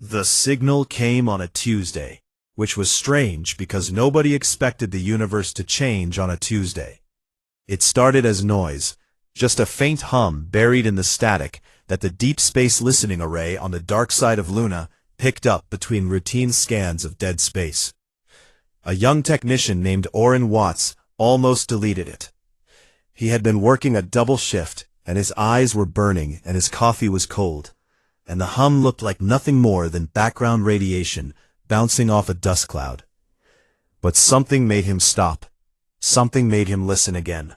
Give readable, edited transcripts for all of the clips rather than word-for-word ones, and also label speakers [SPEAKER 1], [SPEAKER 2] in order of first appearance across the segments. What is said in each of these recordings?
[SPEAKER 1] The signal came on a Tuesday, which was strange because nobody expected the universe to change on a Tuesday. It started as noise, just a faint hum buried in the static that the Deep Space Listening Array on the dark side of Luna picked up between routine scans of dead space. A young technician named Orrin Watts almost deleted it. He had been working a double shift, and his eyes were burning and his coffee was cold, and the hum looked like nothing more than background radiation bouncing off a dust cloud. But something made him stop. Something made him listen again.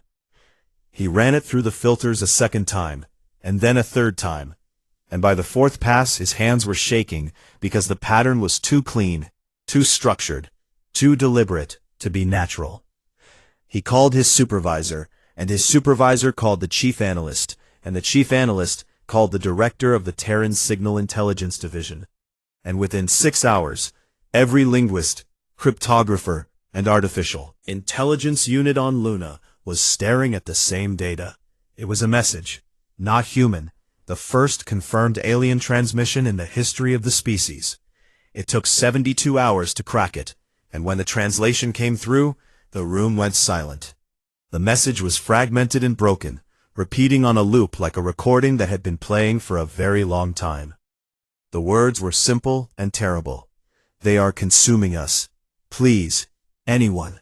[SPEAKER 1] He ran it through the filters a second time, and then a third time, and by the fourth pass his hands were shaking because the pattern was too clean, too structured, too deliberate to be natural. He called his supervisor, and his supervisor called the chief analyst, and the chief analyst called the director of the Terran Signal Intelligence Division. And within 6 hours, every linguist, cryptographer, and artificial intelligence unit on Luna was staring at the same data. It was a message, not human, the first confirmed alien transmission in the history of the species. It took 72 hours to crack it, and when the translation came through, the room went silent. The message was fragmented and broken, repeating on a loop like a recording that had been playing for a very long time. The words were simple and terrible. They are consuming us. Please, anyone.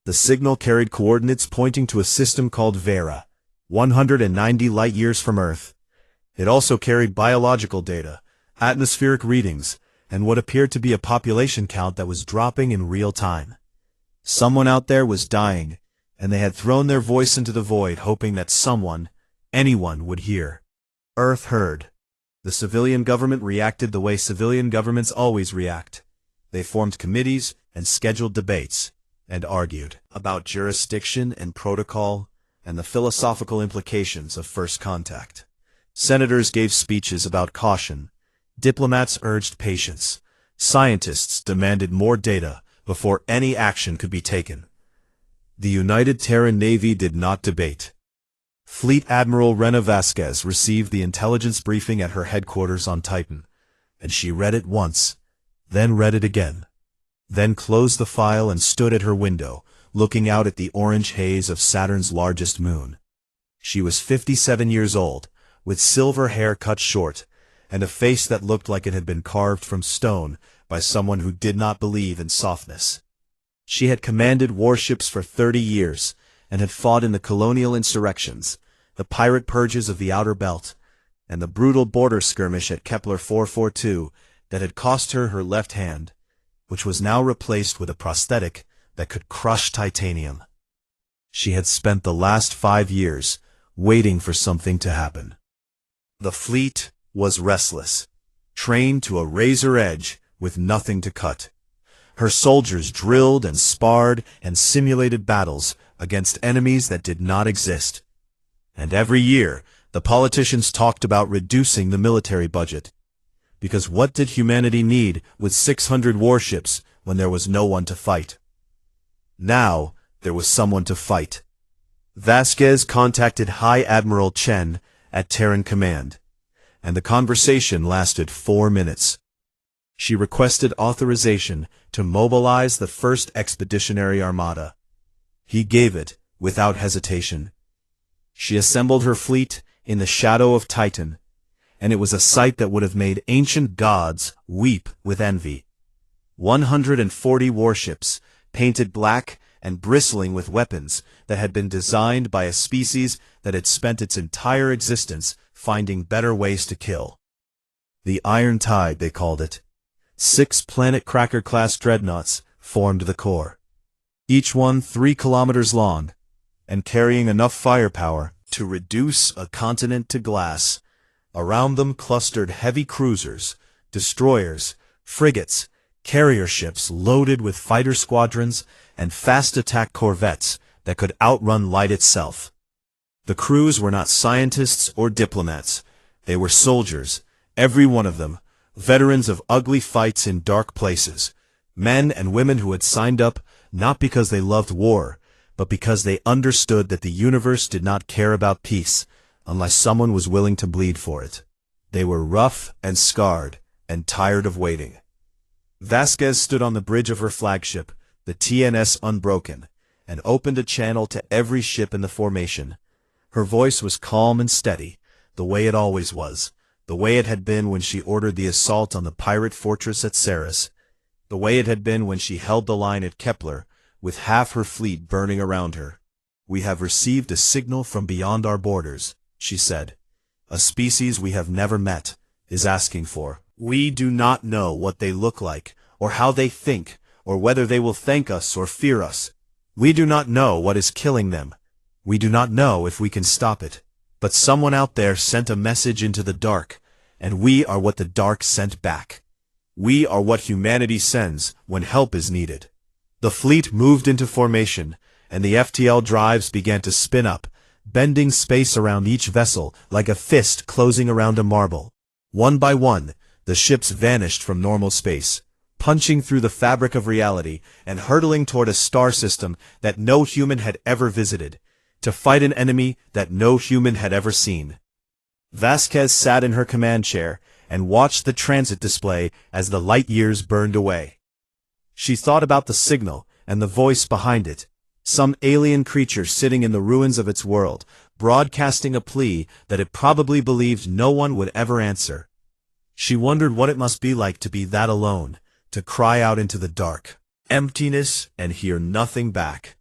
[SPEAKER 1] The signal carried coordinates pointing to a system called Vera, 190 light-years from Earth. It also carried biological data, atmospheric readings, and what appeared to be a population count that was dropping in real time. Someone out there was dying, and they had thrown their voice into the void hoping that someone, anyone, would hear. Earth heard. The civilian government reacted the way civilian governments always react. They formed committees and scheduled debates, and argued about jurisdiction and protocol and the philosophical implications of first contact. Senators gave speeches about caution. Diplomats urged patience. Scientists demanded more data before any action could be taken. The United Terran Navy did not debate. Fleet Admiral Rena Vasquez received the intelligence briefing at her headquarters on Titan, and she read it once, then read it again, then closed the file and stood at her window, looking out at the orange haze of Saturn's largest moon. She was 57 years old, with silver hair cut short, and a face that looked like it had been carved from stone by someone who did not believe in softness. She had commanded warships for 30 years, and had fought in the colonial insurrections, the pirate purges of the Outer Belt, and the brutal border skirmish at Kepler 442 that had cost her her left hand, which was now replaced with a prosthetic that could crush titanium. She had spent the last 5 years waiting for something to happen. The fleet was restless, trained to a razor edge with nothing to cut. Her soldiers drilled and sparred and simulated battles against enemies that did not exist. And every year, the politicians talked about reducing the military budget. Because what did humanity need with 600 warships when there was no one to fight? Now, there was someone to fight. Vasquez contacted High Admiral Chen at Terran Command, and the conversation lasted 4 minutes. She requested authorization to mobilize the first expeditionary armada. He gave it without hesitation. She assembled her fleet in the shadow of Titan, and it was a sight that would have made ancient gods weep with envy. 140 warships, painted black and bristling with weapons that had been designed by a species that had spent its entire existence finding better ways to kill. The Iron Tide, they called it. 6 Planet Cracker-class dreadnoughts formed the core, each one 3 kilometers long, and carrying enough firepower to reduce a continent to glass. Around them clustered heavy cruisers, destroyers, frigates, carrier ships loaded with fighter squadrons, and fast attack corvettes that could outrun light itself. The crews were not scientists or diplomats. They were soldiers, every one of them, veterans of ugly fights in dark places, men and women who had signed up not because they loved war, but because they understood that the universe did not care about peace unless someone was willing to bleed for it. They were rough and scarred, and tired of waiting. Vasquez stood on the bridge of her flagship, the TNS Unbroken, and opened a channel to every ship in the formation. Her voice was calm and steady, the way it always was, the way it had been when she ordered the assault on the pirate fortress at Ceres, the way it had been when she held the line at Kepler, with half her fleet burning around her. "We have received a signal from beyond our borders," she said. "A species we have never met is asking for. We do not know what they look like, or how they think, or whether they will thank us or fear us. We do not know what is killing them. We do not know if we can stop it. But someone out there sent a message into the dark, and we are what the dark sent back. We are what humanity sends when help is needed." The fleet moved into formation, and the FTL drives began to spin up, bending space around each vessel like a fist closing around a marble. One by one, the ships vanished from normal space, punching through the fabric of reality and hurtling toward a star system that no human had ever visited, to fight an enemy that no human had ever seen. Vasquez sat in her command chair and watched the transit display as the light years burned away. She thought about the signal and the voice behind it, some alien creature sitting in the ruins of its world, broadcasting a plea that it probably believed no one would ever answer. She wondered what it must be like to be that alone, to cry out into the dark, emptiness, and hear nothing back.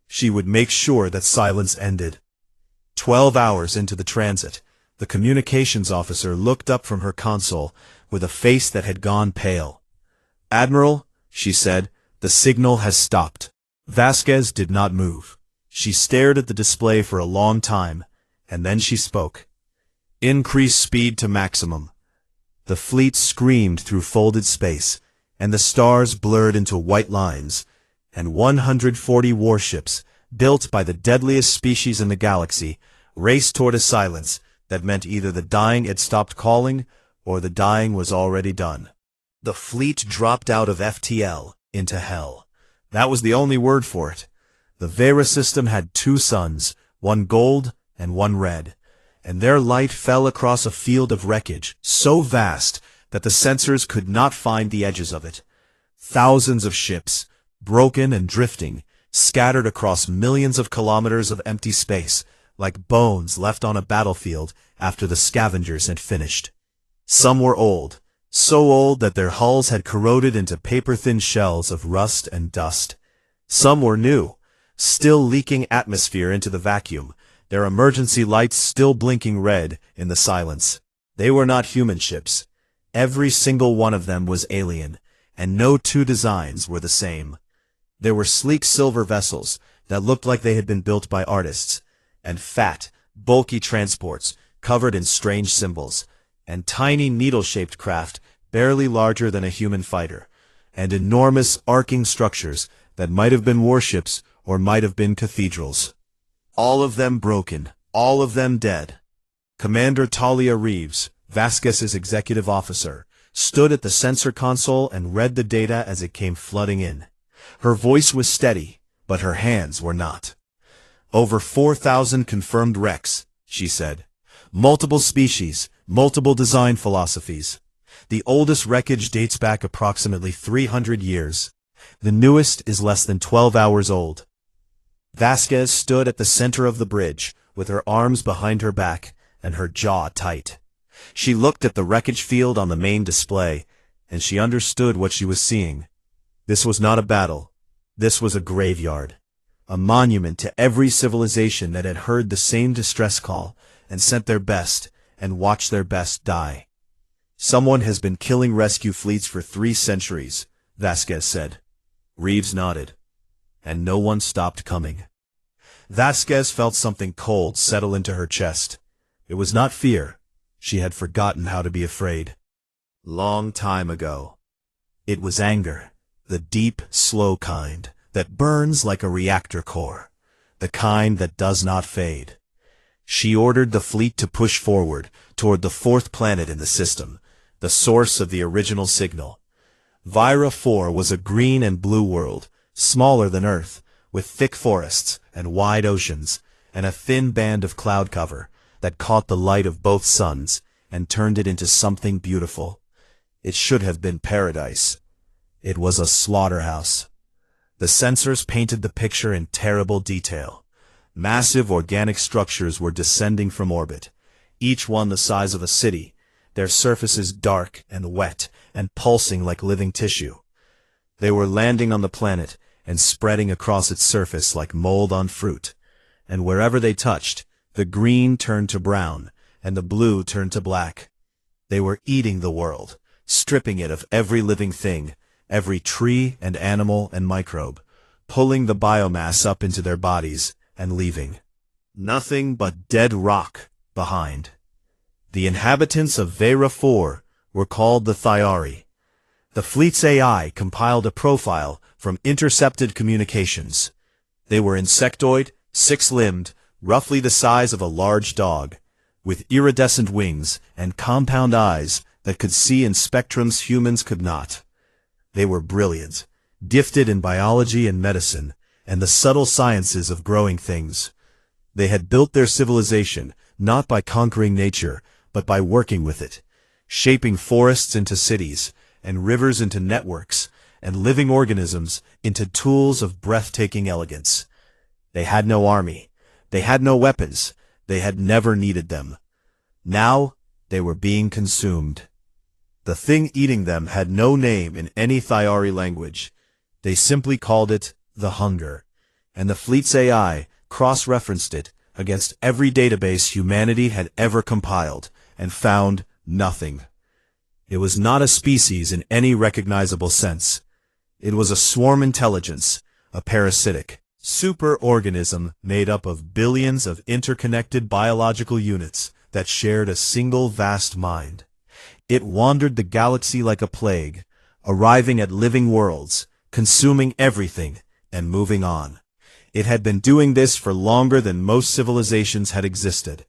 [SPEAKER 1] She would make sure that silence ended. 12 hours into the transit, the communications officer looked up from her console with a face that had gone pale. "Admiral," she said, "the signal has stopped." Vasquez did not move. She stared at the display for a long time, and then she spoke. "Increase speed to maximum." The fleet screamed through folded space, and the stars blurred into white lines, and 140 warships, built by the deadliest species in the galaxy, raced toward a silence that meant either the dying had stopped calling, or the dying was already done. The fleet dropped out of FTL into hell. That was the only word for it. The Vera system had two suns, one gold and one red, and their light fell across a field of wreckage so vast that the sensors could not find the edges of it. Thousands of ships, broken and drifting, scattered across millions of kilometers of empty space, like bones left on a battlefield after the scavengers had finished. Some were old, so old that their hulls had corroded into paper-thin shells of rust and dust. Some were new, still leaking atmosphere into the vacuum, their emergency lights still blinking red in the silence. They were not human ships. Every single one of them was alien, and no two designs were the same. There were sleek silver vessels that looked like they had been built by artists, and fat, bulky transports covered in strange symbols, and tiny needle-shaped craft barely larger than a human fighter, and enormous arcing structures that might have been warships or might have been cathedrals. All of them broken, all of them dead. Commander Talia Reeves, Vasquez's executive officer, stood at the sensor console and read the data as it came flooding in. Her voice was steady, but her hands were not. "Over 4,000 confirmed wrecks," she said. "Multiple species, multiple design philosophies. The oldest wreckage dates back approximately 300 years. The newest is less than 12 hours old." Vasquez stood at the center of the bridge, with her arms behind her back and her jaw tight. She looked at the wreckage field on the main display, and she understood what she was seeing. This was not a battle. This was a graveyard. A monument to every civilization that had heard the same distress call and sent their best and watched their best die. "Someone has been killing rescue fleets for 3 centuries, Vasquez said. Reeves nodded. And no one stopped coming. Vasquez felt something cold settle into her chest. It was not fear. She had forgotten how to be afraid. Long time ago. It was anger, the deep, slow kind that burns like a reactor core, the kind that does not fade. She ordered the fleet to push forward toward the 4th planet in the system, the source of the original signal. Vira 4 was a green and blue world, smaller than Earth, with thick forests and wide oceans, and a thin band of cloud cover that caught the light of both suns and turned it into something beautiful. It should have been paradise. It was a slaughterhouse. The sensors painted the picture in terrible detail. Massive organic structures were descending from orbit, each one the size of a city, their surfaces dark and wet and pulsing like living tissue. They were landing on the planet and spreading across its surface like mold on fruit. And wherever they touched, the green turned to brown and the blue turned to black. They were eating the world, stripping it of every living thing, every tree and animal and microbe, pulling the biomass up into their bodies and leaving nothing but dead rock behind. The inhabitants of Vera 4 were called the Thyari. The fleet's AI compiled a profile from intercepted communications. They were insectoid, six-limbed, roughly the size of a large dog, with iridescent wings and compound eyes that could see in spectrums humans could not. They were brilliant, gifted in biology and medicine, and the subtle sciences of growing things. They had built their civilization not by conquering nature, but by working with it, shaping forests into cities, and rivers into networks, and living organisms into tools of breathtaking elegance. They had no army. They had no weapons. They had never needed them. Now they were being consumed. The thing eating them had no name in any Thyari language. They simply called it the hunger, and the fleet's AI cross-referenced it against every database humanity had ever compiled, and found nothing. It was not a species in any recognizable sense. It was a swarm intelligence, a parasitic superorganism made up of billions of interconnected biological units that shared a single vast mind. It wandered the galaxy like a plague, arriving at living worlds, consuming everything, and moving on. It had been doing this for longer than most civilizations had existed.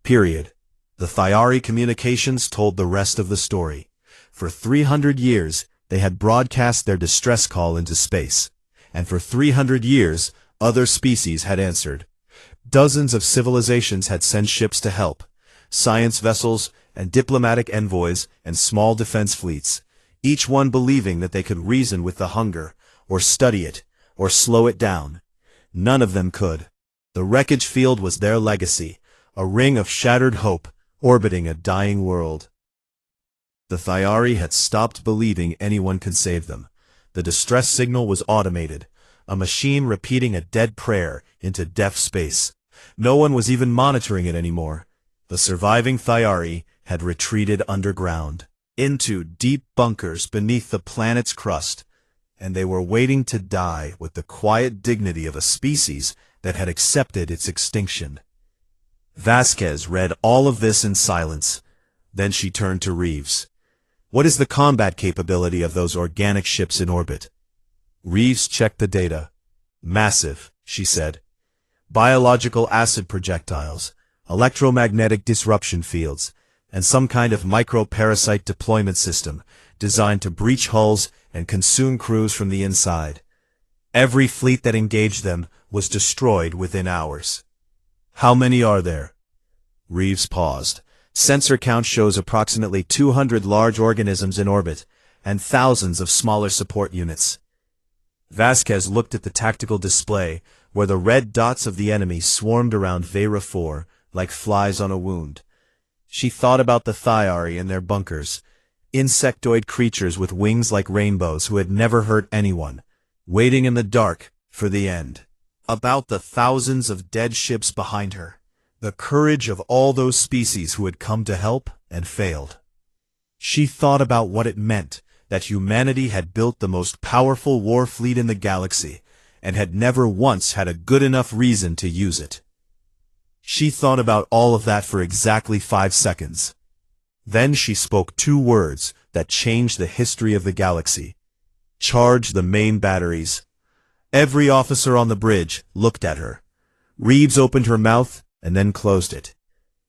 [SPEAKER 1] Period. The Thyari communications told the rest of the story. For 300 years, they had broadcast their distress call into space. And for 300 years, other species had answered. Dozens of civilizations had sent ships to help, science vessels and diplomatic envoys and small defense fleets, each one believing that they could reason with the hunger, or study it, or slow it down. None of them could. The wreckage field was their legacy, a ring of shattered hope, orbiting a dying world. The Thyari had stopped believing anyone could save them. The distress signal was automated, a machine repeating a dead prayer into deaf space. No one was even monitoring it anymore. The surviving Thyari had retreated underground, into deep bunkers beneath the planet's crust, and they were waiting to die with the quiet dignity of a species that had accepted its extinction. Vasquez read all of this in silence. Then she turned to Reeves. "What is the combat capability of those organic ships in orbit?" Reeves checked the data. "Massive," she said. "Biological acid projectiles, electromagnetic disruption fields, and some kind of micro-parasite deployment system designed to breach hulls and consume crews from the inside. Every fleet that engaged them was destroyed within hours." "How many are there?" Reeves paused. "Sensor count shows approximately 200 large organisms in orbit, and thousands of smaller support units." Vasquez looked at the tactical display, where the red dots of the enemy swarmed around Vera 4 like flies on a wound. She thought about the Thyari in their bunkers, insectoid creatures with wings like rainbows who had never hurt anyone, waiting in the dark for the end. About the thousands of dead ships behind her, the courage of all those species who had come to help and failed. She thought about what it meant that humanity had built the most powerful war fleet in the galaxy and had never once had a good enough reason to use it. She thought about all of that for exactly 5 seconds. Then she spoke 2 words that changed the history of the galaxy. "Charge the main batteries." Every officer on the bridge looked at her. Reeves opened her mouth and then closed it.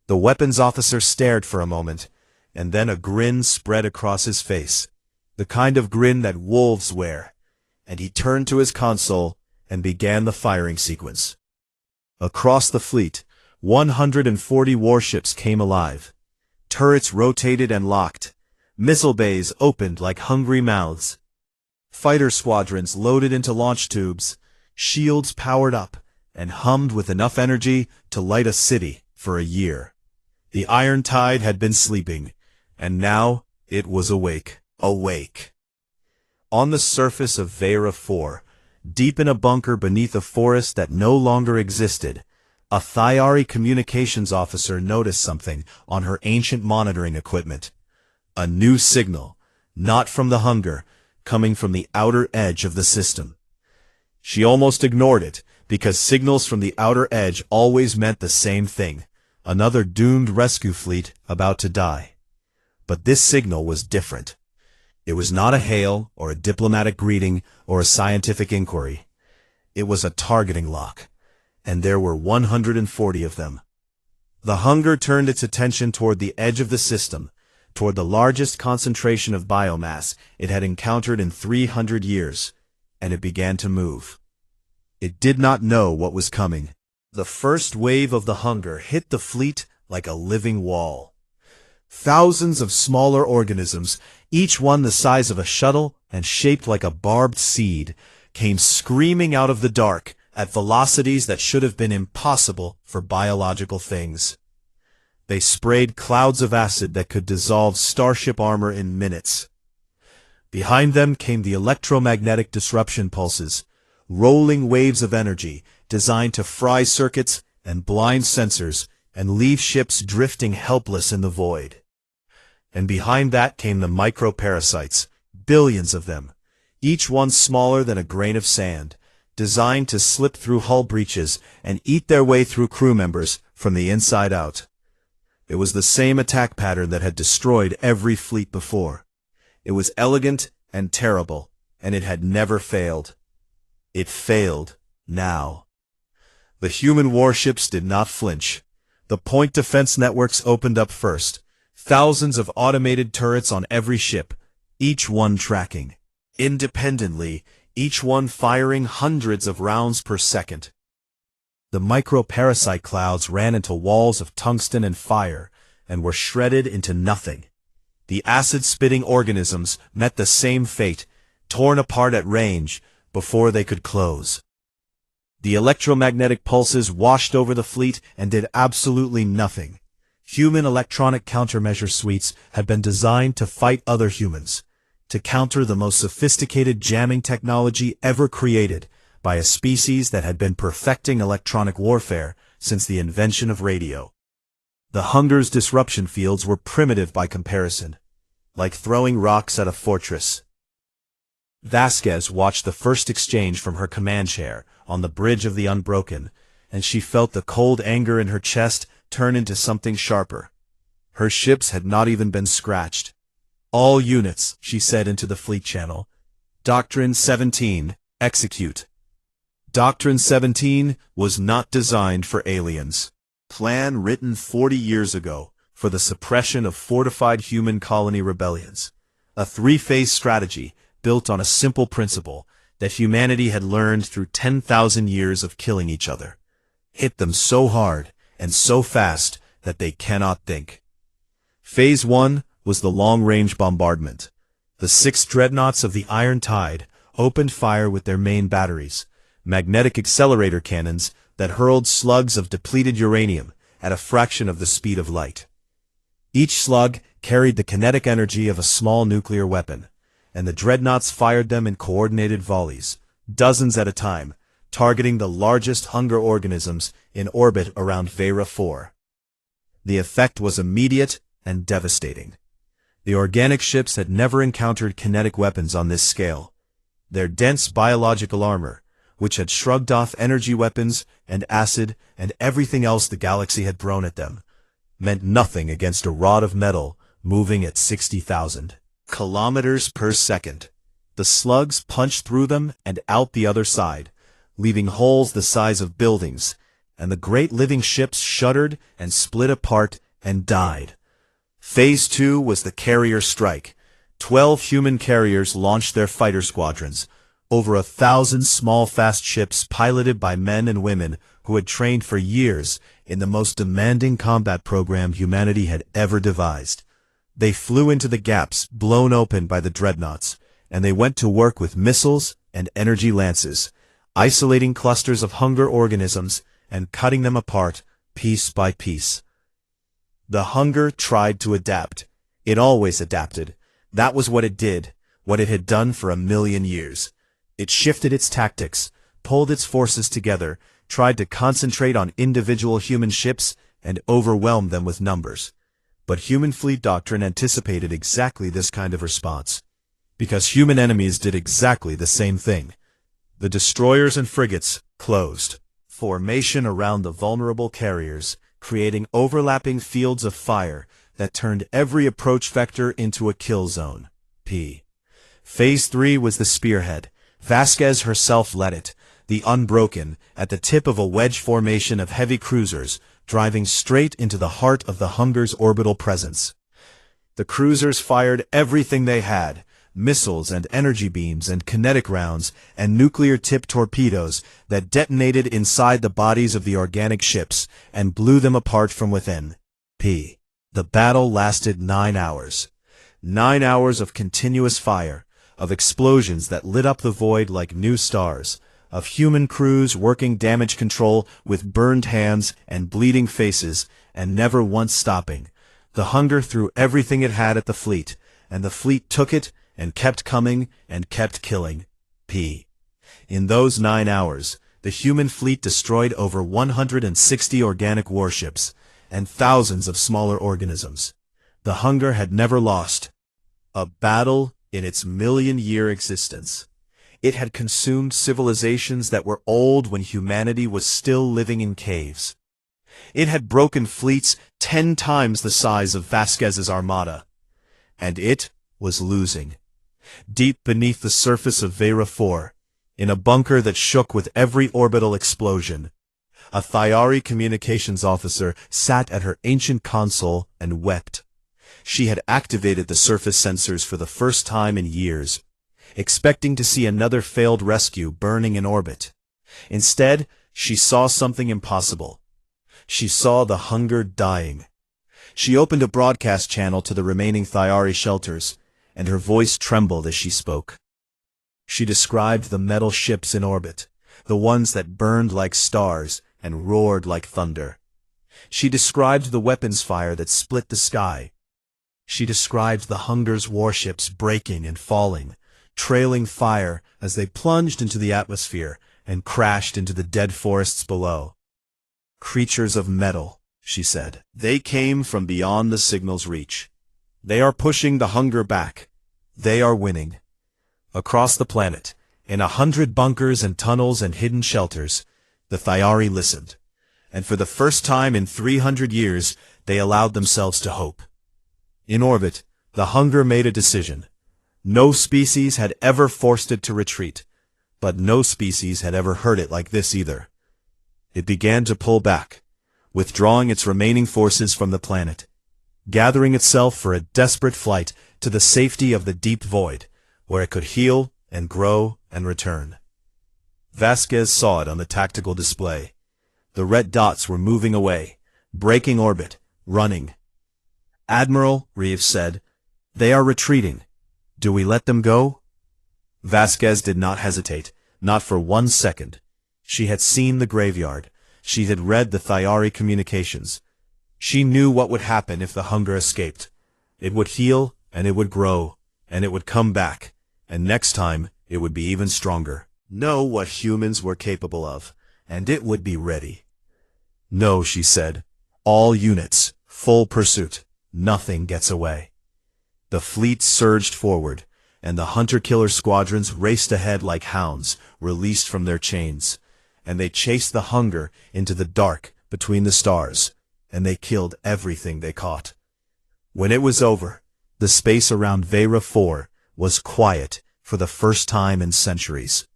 [SPEAKER 1] The weapons officer stared for a moment, and then a grin spread across his face, the kind of grin that wolves wear, and he turned to his console and began the firing sequence. Across the fleet, 140 warships came alive. Turrets rotated and locked. Missile bays opened like hungry mouths. Fighter squadrons loaded into launch tubes, shields powered up, and hummed with enough energy to light a city for a year. The Iron Tide had been sleeping, and now it was awake. On the surface of Vera 4, deep in a bunker beneath a forest that no longer existed, a Thyari communications officer noticed something on her ancient monitoring equipment. A new signal, not from the hunger, coming from the outer edge of the system. She almost ignored it, because signals from the outer edge always meant the same thing: another doomed rescue fleet about to die. But this signal was different. It was not a hail, or a diplomatic greeting, or a scientific inquiry. It was a targeting lock, and there were 140 of them. The hunger turned its attention toward the edge of the system, toward the largest concentration of biomass it had encountered in 300 years, and it began to move. It did not know what was coming. The first wave of the hunger hit the fleet like a living wall. Thousands of smaller organisms, each one the size of a shuttle and shaped like a barbed seed, came screaming out of the dark at velocities that should have been impossible for biological things. They sprayed clouds of acid that could dissolve starship armor in minutes. Behind them came the electromagnetic disruption pulses, rolling waves of energy designed to fry circuits and blind sensors and leave ships drifting helpless in the void. And behind that came the microparasites, billions of them, each one smaller than a grain of sand, designed to slip through hull breaches and eat their way through crew members from the inside out. It was the same attack pattern that had destroyed every fleet before. It was elegant and terrible, and it had never failed. It failed now. The human warships did not flinch. The point defense networks opened up first, thousands of automated turrets on every ship, each one tracking. Independently, each one firing hundreds of rounds per second. The microparasite clouds ran into walls of tungsten and fire, and were shredded into nothing. The acid-spitting organisms met the same fate, torn apart at range, before they could close. The electromagnetic pulses washed over the fleet and did absolutely nothing. Human electronic countermeasure suites had been designed to fight other humans, to counter the most sophisticated jamming technology ever created by a species that had been perfecting electronic warfare since the invention of radio. The hunger's disruption fields were primitive by comparison, like throwing rocks at a fortress. Vasquez watched the first exchange from her command chair on the bridge of the Unbroken, and she felt the cold anger in her chest turn into something sharper. Her ships had not even been scratched. "All units," she said into the fleet channel. "Doctrine 17, execute." Doctrine 17 was not designed for aliens. Plan written 40 years ago for the suppression of fortified human colony rebellions. A three-phase strategy built on a simple principle that humanity had learned through 10,000 years of killing each other. Hit them so hard and so fast that they cannot think. Phase 1 was the long-range bombardment. The 6 dreadnoughts of the Iron Tide opened fire with their main batteries, magnetic accelerator cannons that hurled slugs of depleted uranium at a fraction of the speed of light. Each slug carried the kinetic energy of a small nuclear weapon, and the dreadnoughts fired them in coordinated volleys, dozens at a time, targeting the largest hunger organisms in orbit around Vera 4. The effect was immediate and devastating. The organic ships had never encountered kinetic weapons on this scale. Their dense biological armor, which had shrugged off energy weapons and acid and everything else the galaxy had thrown at them, meant nothing against a rod of metal moving at 60,000 kilometers per second. The slugs punched through them and out the other side, leaving holes the size of buildings, and the great living ships shuddered and split apart and died. Phase 2 was the carrier strike. 12 human carriers launched their fighter squadrons, over 1,000 small fast ships piloted by men and women who had trained for years in the most demanding combat program humanity had ever devised. They flew into the gaps blown open by the dreadnoughts, and they went to work with missiles and energy lances, isolating clusters of hunger organisms and cutting them apart piece by piece. The hunger tried to adapt. It always adapted. That was what it did, what it had done for 1,000,000 years. It shifted its tactics, pulled its forces together, tried to concentrate on individual human ships, and overwhelm them with numbers. But human fleet doctrine anticipated exactly this kind of response, because human enemies did exactly the same thing. The destroyers and frigates closed formation around the vulnerable carriers, creating overlapping fields of fire that turned every approach vector into a kill zone. Phase 3 was the spearhead. Vasquez herself led it, the Unbroken, at the tip of a wedge formation of heavy cruisers, driving straight into the heart of the Hunger's orbital presence. The cruisers fired everything they had, missiles and energy beams and kinetic rounds and nuclear-tipped torpedoes that detonated inside the bodies of the organic ships and blew them apart from within. The battle lasted 9 hours. 9 hours of continuous fire, of explosions that lit up the void like new stars, of human crews working damage control with burned hands and bleeding faces and never once stopping. The Hunger threw everything it had at the fleet, and the fleet took it and kept coming and kept killing. In those 9 hours, the human fleet destroyed over 160 organic warships and thousands of smaller organisms. The Hunger had never lost a battle in its 1,000,000-year existence. It had consumed civilizations that were old when humanity was still living in caves. It had broken fleets 10 times the size of Vasquez's armada. And it was losing. Deep beneath the surface of Vera 4, in a bunker that shook with every orbital explosion, a Thyari communications officer sat at her ancient console and wept. She had activated the surface sensors for the first time in years, expecting to see another failed rescue burning in orbit. Instead, she saw something impossible. She saw the Hunger dying. She opened a broadcast channel to the remaining Thyari shelters, and her voice trembled as she spoke. She described the metal ships in orbit, the ones that burned like stars and roared like thunder. She described the weapons fire that split the sky. She described the Hunger's warships breaking and falling, trailing fire as they plunged into the atmosphere and crashed into the dead forests below. Creatures of metal, she said. They came from beyond the signal's reach. They are pushing the Hunger back. They are winning. Across the planet, in 100 bunkers and tunnels and hidden shelters, the Thyari listened, and for the first time in 300 years, they allowed themselves to hope. In orbit, the Hunger made a decision. No species had ever forced it to retreat, but no species had ever hurt it like this either. It began to pull back, withdrawing its remaining forces from the planet, gathering itself for a desperate flight to the safety of the deep void, where it could heal and grow and return. Vasquez saw it on the tactical display. The red dots were moving away, breaking orbit, running. "Admiral," Reeves said, "they are retreating. Do we let them go?" Vasquez did not hesitate, not for 1 second. She had seen the graveyard. She had read the Thyari communications. She knew what would happen if the Hunger escaped. It would heal, and it would grow, and it would come back, and next time it would be even stronger. Know what humans were capable of, and it would be ready. "No," she said. "All units, full pursuit. Nothing gets away." The fleet surged forward, and the hunter-killer squadrons raced ahead like hounds, released from their chains. And they chased the Hunger into the dark between the stars, and they killed everything they caught. When it was over, the space around Vera 4 was quiet for the first time in centuries.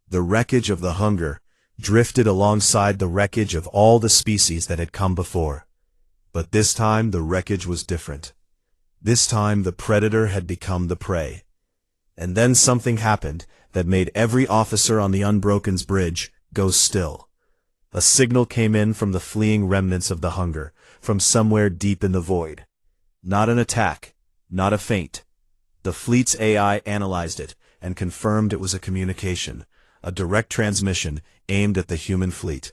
[SPEAKER 1] The wreckage of the Hunger drifted alongside the wreckage of all the species that had come before. But this time the wreckage was different. This time the predator had become the prey. And then something happened that made every officer on the Unbroken's bridge go still. A signal came in from the fleeing remnants of the Hunger, from somewhere deep in the void. Not an attack, not a feint. The fleet's AI analyzed it and confirmed it was a communication, a direct transmission aimed at the human fleet.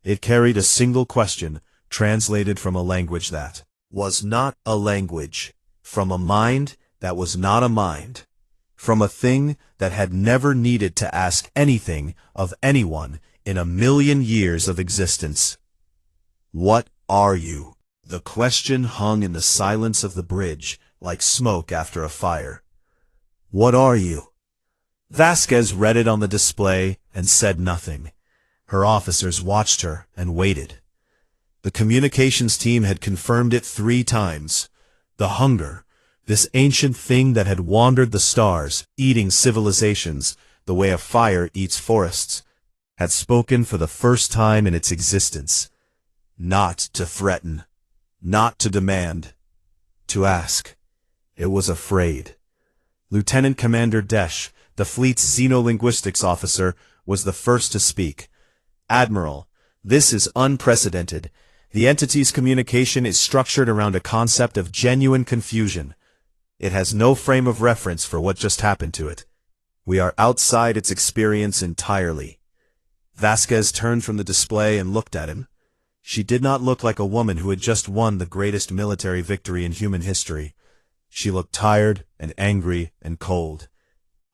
[SPEAKER 1] It carried a single question, translated from a language that was not a language, from a mind that was not a mind, from a thing that had never needed to ask anything of anyone in 1,000,000 years of existence. What are you? The question hung in the silence of the bridge, like smoke after a fire. What are you? Vasquez read it on the display and said nothing. Her officers watched her and waited. The communications team had confirmed it 3 times. The hunger, this ancient thing that had wandered the stars, eating civilizations the way a fire eats forests, had spoken for the first time in its existence. Not to threaten, not to demand, to ask. It was afraid. Lieutenant Commander Desch, the fleet's xenolinguistics officer, was the first to speak. Admiral, this is unprecedented. The entity's communication is structured around a concept of genuine confusion. It has no frame of reference for what just happened to it. We are outside its experience entirely. Vasquez turned from the display and looked at him. She did not look like a woman who had just won the greatest military victory in human history. She looked tired and angry and cold.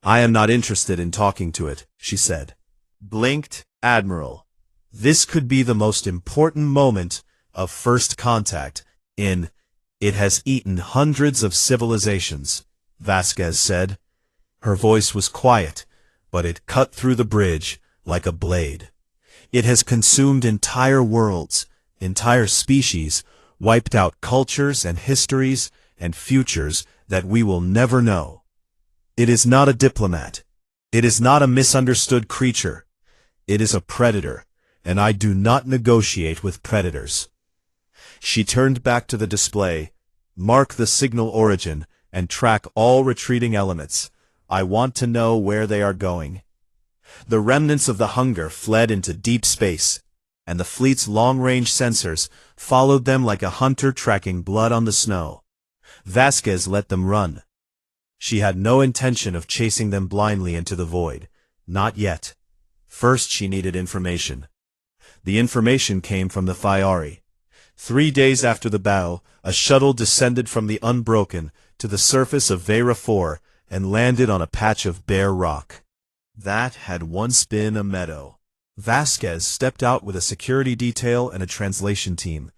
[SPEAKER 1] I am not interested in talking to it, she said. Blinked, Admiral. This could be the most important moment of first contact in It has eaten hundreds of civilizations, Vasquez said. Her voice was quiet, but it cut through the bridge like a blade. It has consumed entire worlds, entire species, wiped out cultures and histories and futures that we will never know. It is not a diplomat. It is not a misunderstood creature. It is a predator, and I do not negotiate with predators. She turned back to the display. Mark the signal origin and track all retreating elements. I want to know where they are going. The remnants of the hunger fled into deep space, and the fleet's long-range sensors followed them like a hunter tracking blood on the snow. Vasquez let them run. She had no intention of chasing them blindly into the void. Not yet. First she needed information. The information came from the Thyari. 3 days after the battle, a shuttle descended from the Unbroken to the surface of Vera 4 and landed on a patch of bare rock. That had once been a meadow. Vasquez stepped out with a security detail and a translation team,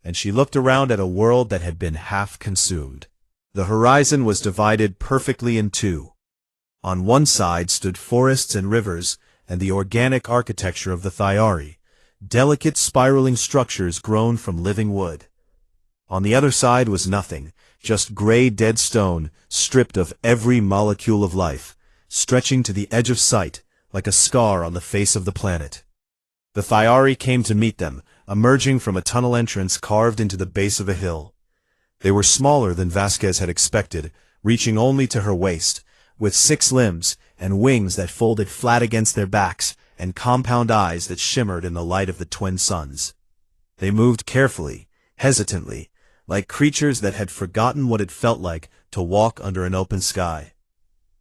[SPEAKER 1] and she looked around at a world that had been half consumed. The horizon was divided perfectly in 2. On one side stood forests and rivers and the organic architecture of the Thyari, delicate spiraling structures grown from living wood. On the other side was nothing, just gray dead stone, stripped of every molecule of life, stretching to the edge of sight, like a scar on the face of the planet. The Thyari came to meet them, emerging from a tunnel entrance carved into the base of a hill. They were smaller than Vasquez had expected, reaching only to her waist, with 6 limbs and wings that folded flat against their backs, and compound eyes that shimmered in the light of the twin suns. They moved carefully, hesitantly, like creatures that had forgotten what it felt like to walk under an open sky.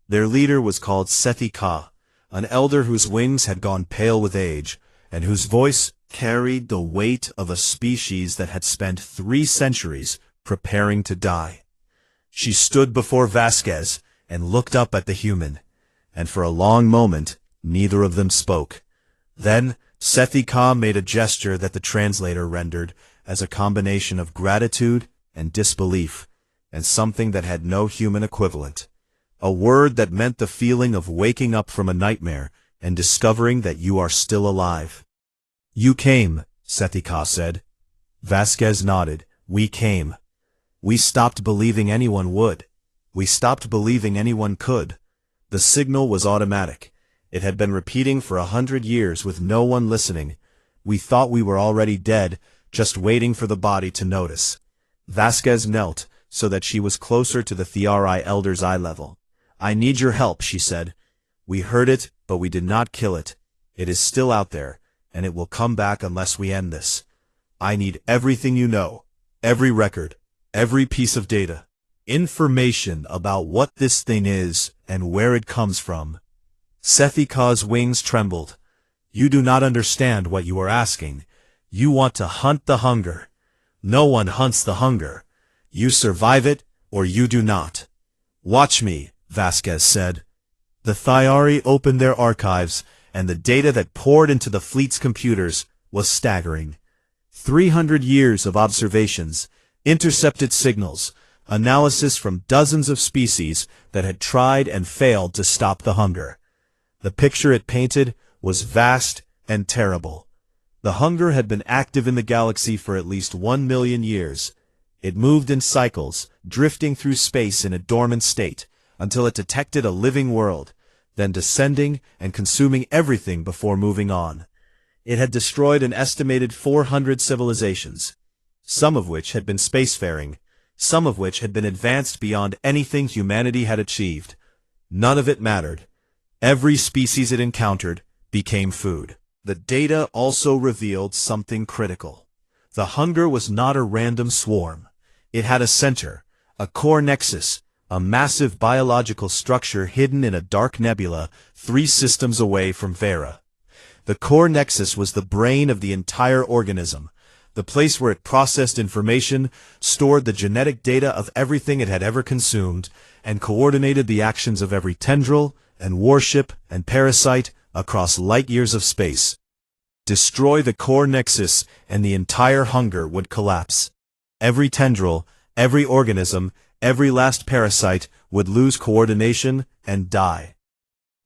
[SPEAKER 1] Their leader was called Sethi Ka, an elder whose wings had gone pale with age, and whose voice carried the weight of a species that had spent 3 centuries preparing to die. She stood before Vasquez and looked up at the human, and for a long moment neither of them spoke. Then Sethi Ka made a gesture that the translator rendered as a combination of gratitude and disbelief, and something that had no human equivalent. A word that meant the feeling of waking up from a nightmare and discovering that you are still alive. You came, Sethi Ka said. Vasquez nodded. We came. We stopped believing anyone would. We stopped believing anyone could. The signal was automatic. It had been repeating for 100 years with no one listening. We thought we were already dead, just waiting for the body to notice. Vasquez knelt so that she was closer to the Thyari elder's eye level. I need your help, she said. We heard it, but we did not kill it. It is still out there, and it will come back unless we end this. I need everything you know, every record, Every piece of data, information about what this thing is and where it comes from. Sethika's wings trembled. You do not understand what you are asking. You want to hunt the hunger. No one hunts the hunger. You survive it, or you do not. Watch me, Vasquez said. The Thyari opened their archives, and the data that poured into the fleet's computers was staggering. 300 years of observations, intercepted signals, analysis from dozens of species that had tried and failed to stop the hunger. The picture it painted was vast and terrible. The hunger had been active in the galaxy for at least 1 million years. It moved in cycles, drifting through space in a dormant state, until it detected a living world, then descending and consuming everything before moving on. It had destroyed an estimated 400 civilizations, some of which had been spacefaring, some of which had been advanced beyond anything humanity had achieved. None of it mattered. Every species it encountered became food. The data also revealed something critical. The hunger was not a random swarm. It had a center, a core nexus, a massive biological structure hidden in a dark nebula 3 systems away from Vera. The core nexus was the brain of the entire organism, the place where it processed information, stored the genetic data of everything it had ever consumed, and coordinated the actions of every tendril and warship and parasite across light years of space. Destroy the core nexus and the entire hunger would collapse. Every tendril, every organism, every last parasite would lose coordination and die.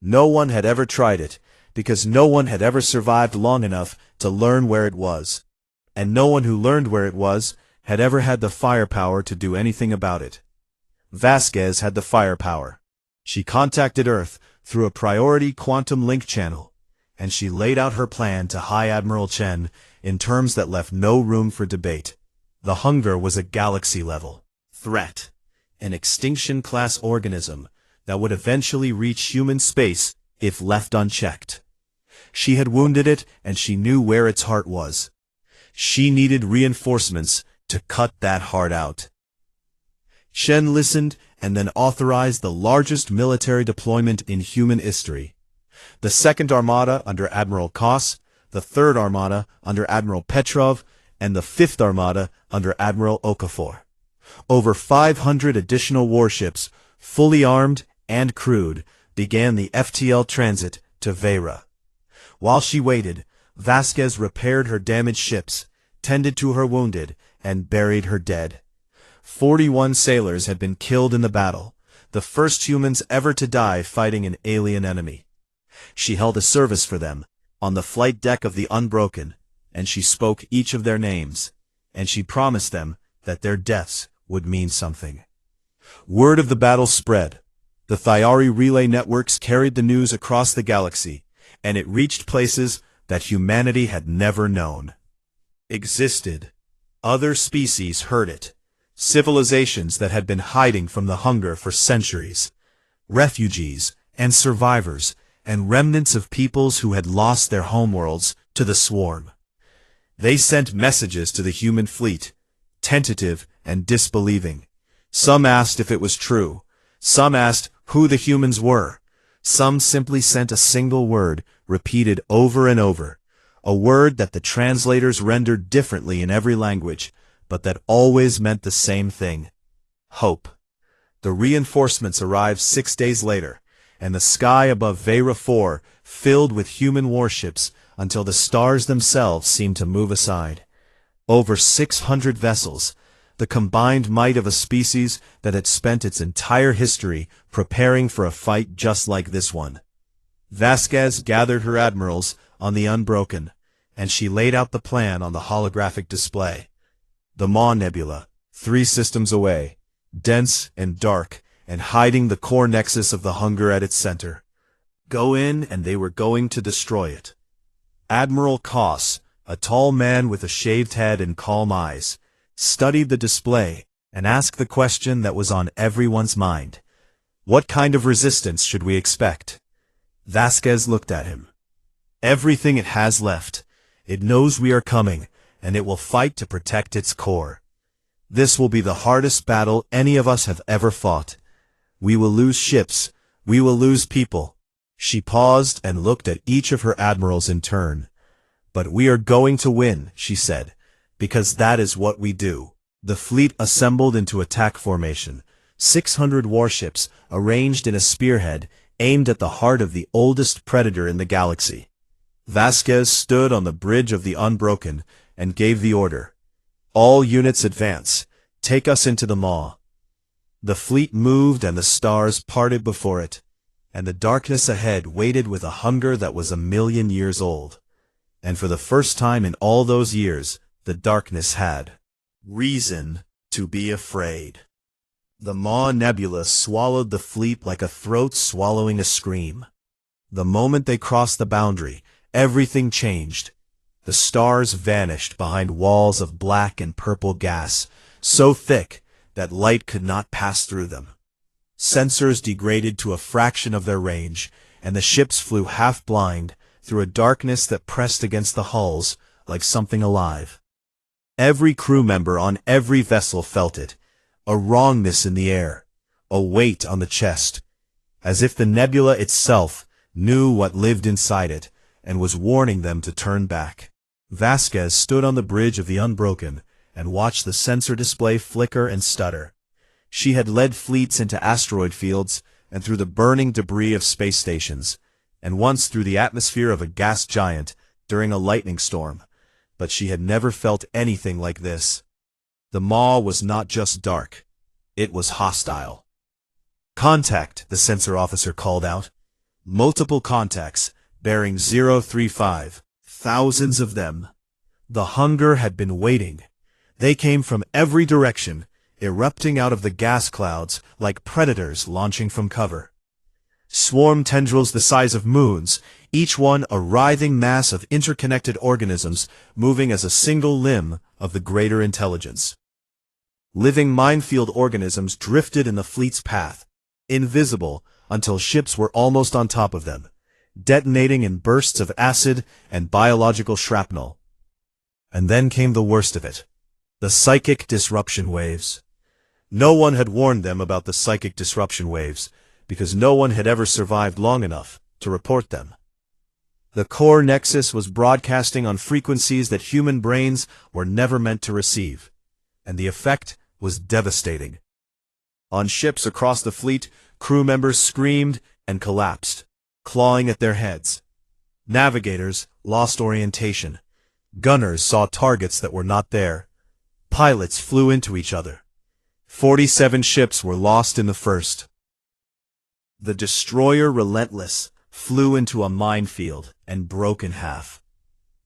[SPEAKER 1] No one had ever tried it, because no one had ever survived long enough to learn where it was. And no one who learned where it was had ever had the firepower to do anything about it. Vasquez had the firepower. She contacted Earth through a priority quantum link channel, and she laid out her plan to High Admiral Chen in terms that left no room for debate. The hunger was a galaxy-level threat, an extinction-class organism that would eventually reach human space if left unchecked. She had wounded it, and she knew where its heart was. She needed reinforcements to cut that heart out. Chen listened and then authorized the largest military deployment in human history. The Second Armada under Admiral Koss, the Third Armada under Admiral Petrov, and the Fifth Armada under Admiral Okafor. Over 500 additional warships, fully armed and crewed, began the FTL transit to Vera. While she waited, Vasquez repaired her damaged ships, tended to her wounded, and buried her dead. 41 sailors had been killed in the battle, the first humans ever to die fighting an alien enemy. She held a service for them, on the flight deck of the Unbroken, and she spoke each of their names, and she promised them that their deaths would mean something. Word of the battle spread. The Thyari relay networks carried the news across the galaxy, and it reached places that humanity had never known. Existed. Other species heard it. Civilizations that had been hiding from the hunger for centuries. Refugees and survivors and remnants of peoples who had lost their homeworlds to the swarm. They sent messages to the human fleet, tentative and disbelieving. Some asked if it was true. Some asked who the humans were. Some simply sent a single word, repeated over and over. A word that the translators rendered differently in every language, but that always meant the same thing. Hope. The reinforcements arrived 6 days later, and the sky above Vera 4 filled with human warships until the stars themselves seemed to move aside. Over 600 vessels, the combined might of a species that had spent its entire history preparing for a fight just like this one. Vasquez gathered her admirals on the Unbroken, and she laid out the plan on the holographic display. The Maw Nebula, 3 systems away, dense and dark, and hiding the core nexus of the hunger at its center. Go in, and they were going to destroy it. Admiral Koss, a tall man with a shaved head and calm eyes, studied the display and asked the question that was on everyone's mind. What kind of resistance should we expect? Vasquez looked at him. Everything it has left. It knows we are coming, and it will fight to protect its core. This will be the hardest battle any of us have ever fought. We will lose ships. We will lose people. She paused and looked at each of her admirals in turn. But we are going to win, she said, because that is what we do. The fleet assembled into attack formation. 600 warships, arranged in a spearhead, aimed at the heart of the oldest predator in the galaxy. Vasquez stood on the bridge of the Unbroken and gave the order. All units advance. Take us into the maw. The fleet moved and the stars parted before it, and the darkness ahead waited with a hunger that was 1,000,000 years old. And for the first time in all those years, the darkness had reason to be afraid. The Maw Nebula swallowed the fleet like a throat swallowing a scream. The moment they crossed the boundary, everything changed. The stars vanished behind walls of black and purple gas, so thick that light could not pass through them. Sensors degraded to a fraction of their range, and the ships flew half-blind through a darkness that pressed against the hulls like something alive. Every crew member on every vessel felt it, a wrongness in the air, a weight on the chest, as if the nebula itself knew what lived inside it and was warning them to turn back. Vasquez stood on the bridge of the Unbroken and watched the sensor display flicker and stutter. She had led fleets into asteroid fields and through the burning debris of space stations, and once through the atmosphere of a gas giant during a lightning storm, but she had never felt anything like this. The maw was not just dark, it was hostile. Contact, the sensor officer called out. Multiple contacts, bearing 035, thousands of them. The hunger had been waiting. They came from every direction, erupting out of the gas clouds like predators launching from cover. Swarm tendrils the size of moons, each one a writhing mass of interconnected organisms moving as a single limb of the greater intelligence. Living minefield organisms drifted in the fleet's path, invisible until ships were almost on top of them, detonating in bursts of acid and biological shrapnel. And then came the worst of it, the psychic disruption waves. No one had warned them about the psychic disruption waves, because no one had ever survived long enough to report them. The core nexus was broadcasting on frequencies that human brains were never meant to receive, and the effect was devastating. On ships across the fleet, crew members screamed and collapsed, clawing at their heads. Navigators lost orientation. Gunners saw targets that were not there. Pilots flew into each other. 47 ships were lost in the first. The destroyer Relentless flew into a minefield and broke in half.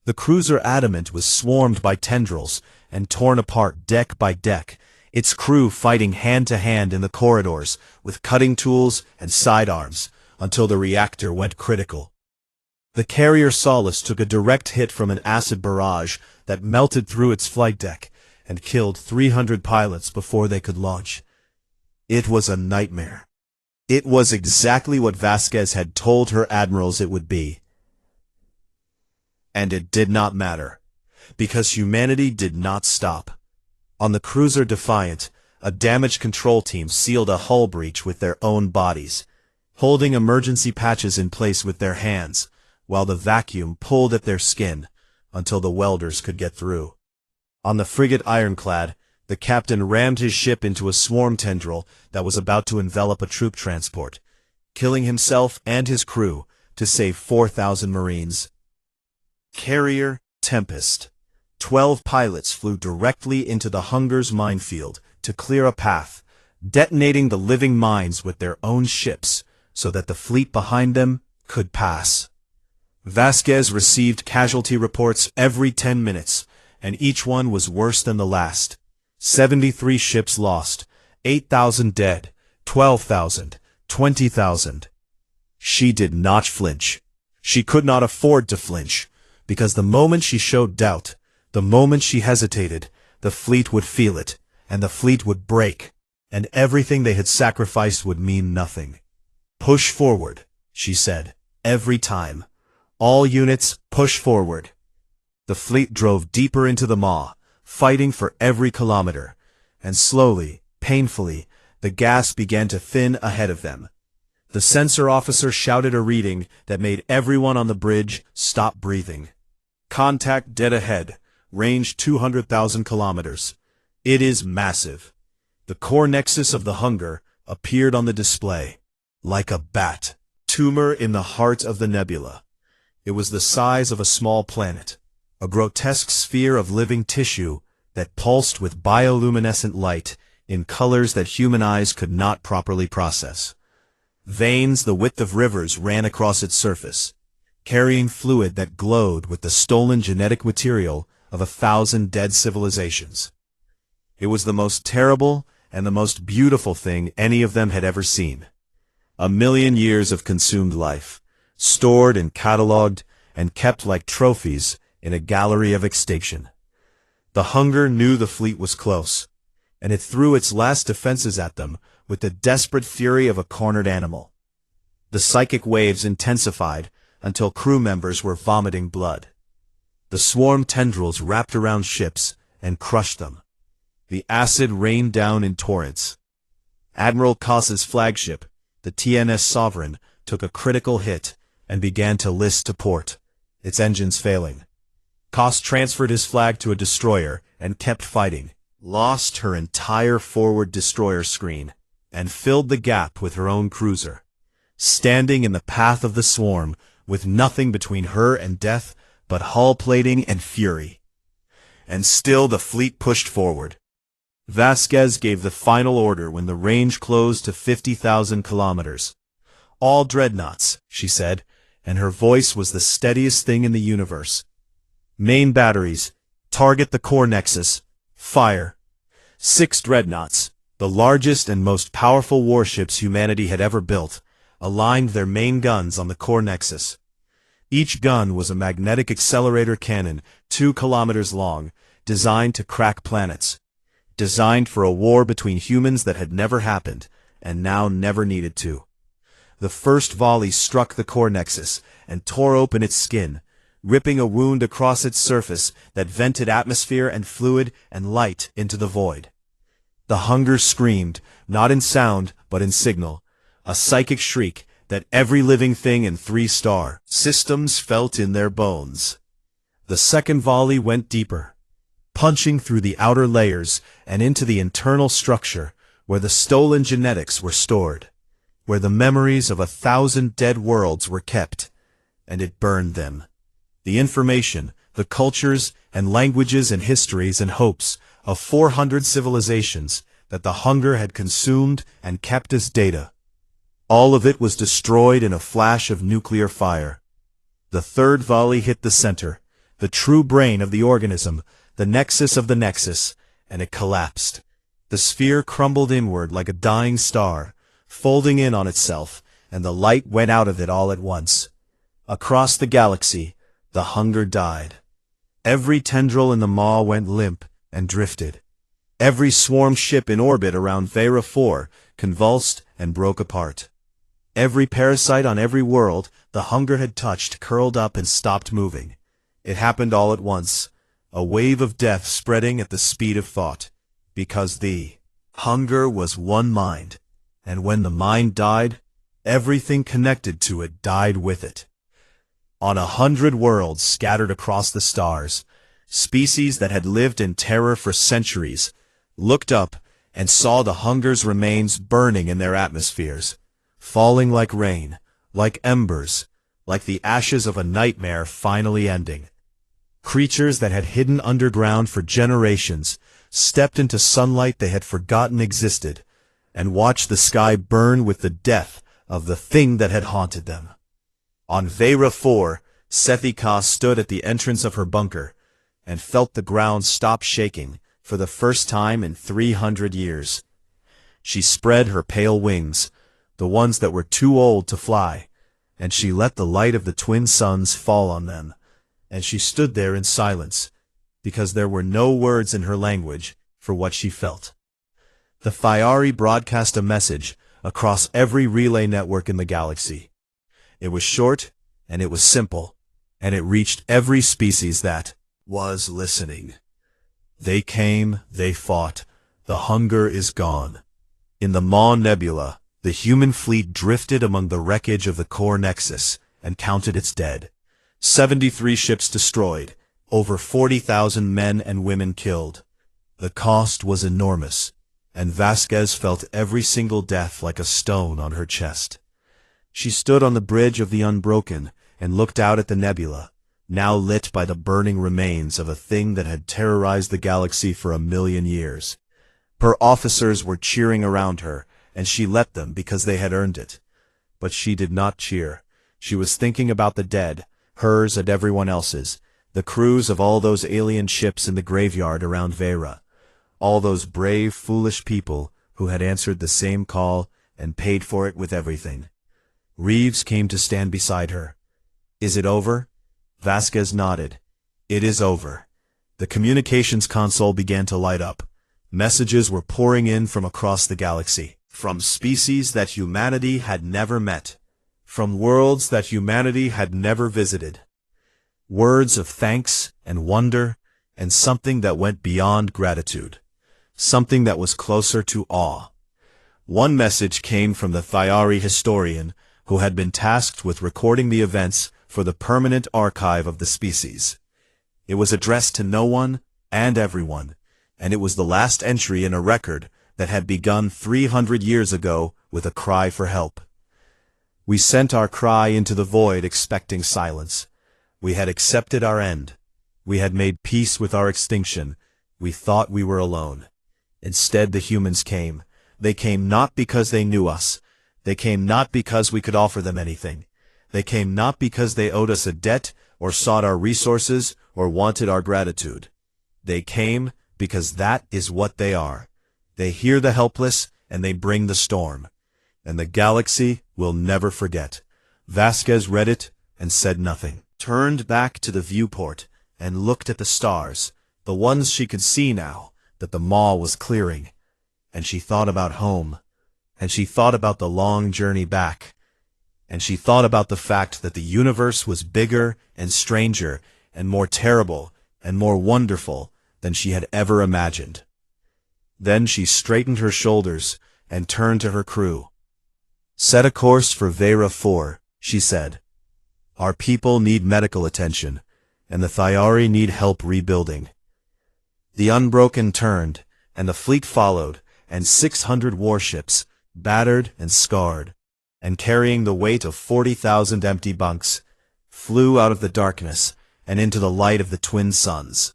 [SPEAKER 1] The cruiser Adamant was swarmed by tendrils and torn apart deck by deck, its crew fighting hand-to-hand in the corridors with cutting tools and sidearms until the reactor went critical. The carrier Solace took a direct hit from an acid barrage that melted through its flight deck and killed 300 pilots before they could launch. It was a nightmare. It was exactly what Vasquez had told her admirals it would be. And it did not matter, because humanity did not stop. On the cruiser Defiant, a damage control team sealed a hull breach with their own bodies, holding emergency patches in place with their hands, while the vacuum pulled at their skin until the welders could get through. On the frigate Ironclad, the captain rammed his ship into a swarm tendril that was about to envelop a troop transport, killing himself and his crew to save 4,000 Marines. Carrier Tempest. 12 pilots flew directly into the Hunger's minefield to clear a path, detonating the living mines with their own ships so that the fleet behind them could pass. Vasquez received casualty reports every 10 minutes, and each one was worse than the last. 73 ships lost, 8,000 dead, 12,000, 20,000. She did not flinch. She could not afford to flinch, because the moment she showed doubt, the moment she hesitated, the fleet would feel it, and the fleet would break, and everything they had sacrificed would mean nothing. Push forward, she said, every time. All units, push forward. The fleet drove deeper into the maw, fighting for every kilometer, and slowly, painfully, the gas began to thin ahead of them. The sensor officer shouted a reading that made everyone on the bridge stop breathing. Contact dead ahead, range 200,000 kilometers. It is massive. The core nexus of the hunger appeared on the display, like a bat. Tumor in the heart of the nebula. It was the size of a small planet, a grotesque sphere of living tissue that pulsed with bioluminescent light in colors that human eyes could not properly process. Veins the width of rivers ran across its surface, carrying fluid that glowed with the stolen genetic material of 1,000 dead civilizations. It was the most terrible and the most beautiful thing any of them had ever seen. 1,000,000 years of consumed life, stored and catalogued and kept like trophies in a gallery of extinction. The hunger knew the fleet was close, and it threw its last defenses at them with the desperate fury of a cornered animal. The psychic waves intensified until crew members were vomiting blood. The swarm tendrils wrapped around ships and crushed them. The acid rained down in torrents. Admiral Koss's flagship, the TNS Sovereign, took a critical hit and began to list to port, its engines failing. Koss transferred his flag to a destroyer and kept fighting, lost her entire forward destroyer screen, and filled the gap with her own cruiser, standing in the path of the swarm with nothing between her and death but hull plating and fury. And still the fleet pushed forward. Vasquez gave the final order when the range closed to 50,000 kilometers. "All dreadnoughts," she said, and her voice was the steadiest thing in the universe. "Main batteries, target the core nexus, fire." 6 dreadnoughts, the largest and most powerful warships humanity had ever built, aligned their main guns on the core nexus. Each gun was a magnetic accelerator cannon 2 kilometers long, designed to crack planets. Designed for a war between humans that had never happened, and now never needed to. The first volley struck the core nexus and tore open its skin, ripping a wound across its surface that vented atmosphere and fluid and light into the void. The hunger screamed, not in sound but in signal, a psychic shriek that every living thing in 3-star systems felt in their bones. The second volley went deeper, punching through the outer layers and into the internal structure where the stolen genetics were stored, where the memories of 1,000 dead worlds were kept, and it burned them. The information, the cultures and languages and histories and hopes of 400 civilizations that the hunger had consumed and kept as data. All of it was destroyed in a flash of nuclear fire. The third volley hit the center, the true brain of the organism, the nexus of the nexus, and it collapsed. The sphere crumbled inward like a dying star, folding in on itself, and the light went out of it all at once. Across the galaxy, the hunger died. Every tendril in the maw went limp and drifted. Every swarm ship in orbit around Vera 4 convulsed and broke apart. Every parasite on every world the hunger had touched curled up and stopped moving. It happened all at once, a wave of death spreading at the speed of thought, because the hunger was one mind, and when the mind died, everything connected to it died with it. On 100 worlds scattered across the stars, species that had lived in terror for centuries looked up and saw the hunger's remains burning in their atmospheres, falling like rain, like embers, like the ashes of a nightmare finally ending. Creatures that had hidden underground for generations stepped into sunlight they had forgotten existed, and watched the sky burn with the death of the thing that had haunted them. On Vera 4, Sethi Ka stood at the entrance of her bunker, and felt the ground stop shaking for the first time in 300 years. She spread her pale wings, the ones that were too old to fly, and she let the light of the twin suns fall on them, and she stood there in silence, because there were no words in her language for what she felt. The Fyari broadcast a message across every relay network in the galaxy. It was short, and it was simple, and it reached every species that was listening. They came, they fought, The hunger is gone. In the Maw Nebula, the human fleet drifted among the wreckage of the core nexus and counted its dead. 73 ships destroyed, over 40,000 men and women killed. The cost was enormous, and Vasquez felt every single death like a stone on her chest. She stood on the bridge of the Unbroken and looked out at the nebula, now lit by the burning remains of a thing that had terrorized the galaxy for 1,000,000 years. Her officers were cheering around her, and she let them because they had earned it. But she did not cheer. She was thinking about the dead, hers and everyone else's, the crews of all those alien ships in the graveyard around Vera. All those brave, foolish people who had answered the same call and paid for it with everything. Reeves came to stand beside her. "Is it over?" Vasquez nodded. "It is over." The communications console began to light up. Messages were pouring in from across the galaxy, from species that humanity had never met, from worlds that humanity had never visited. Words of thanks and wonder, and something that went beyond gratitude. Something that was closer to awe. One message came from the HFY historian, who had been tasked with recording the events for the permanent archive of the species. It was addressed to no one and everyone, and it was the last entry in a record that had begun 300 years ago with a cry for help. We sent our cry into the void expecting silence. We had accepted our end. We had made peace with our extinction. We thought we were alone. Instead, the humans came. They came not because they knew us. They came not because we could offer them anything. They came not because they owed us a debt, or sought our resources, or wanted our gratitude. They came because that is what they are. They hear the helpless, and they bring the storm. And the galaxy will never forget. Vasquez read it and said nothing. Turned back to the viewport and looked at the stars, the ones she could see now that the maw was clearing. And she thought about home. And she thought about the long journey back. And she thought about the fact that the universe was bigger and stranger and more terrible and more wonderful than she had ever imagined. Then she straightened her shoulders and turned to her crew. "Set a course for Vera 4, she said. "Our people need medical attention, and the HFY need help rebuilding." The Unbroken turned, and the fleet followed, and 600 warships, battered and scarred, and carrying the weight of 40,000 empty bunks, flew out of the darkness and into the light of the twin suns.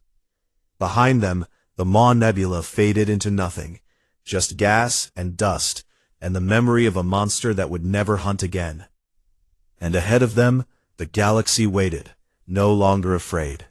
[SPEAKER 1] Behind them, the Maw Nebula faded into nothing, just gas and dust, and the memory of a monster that would never hunt again. And ahead of them, the galaxy waited, no longer afraid.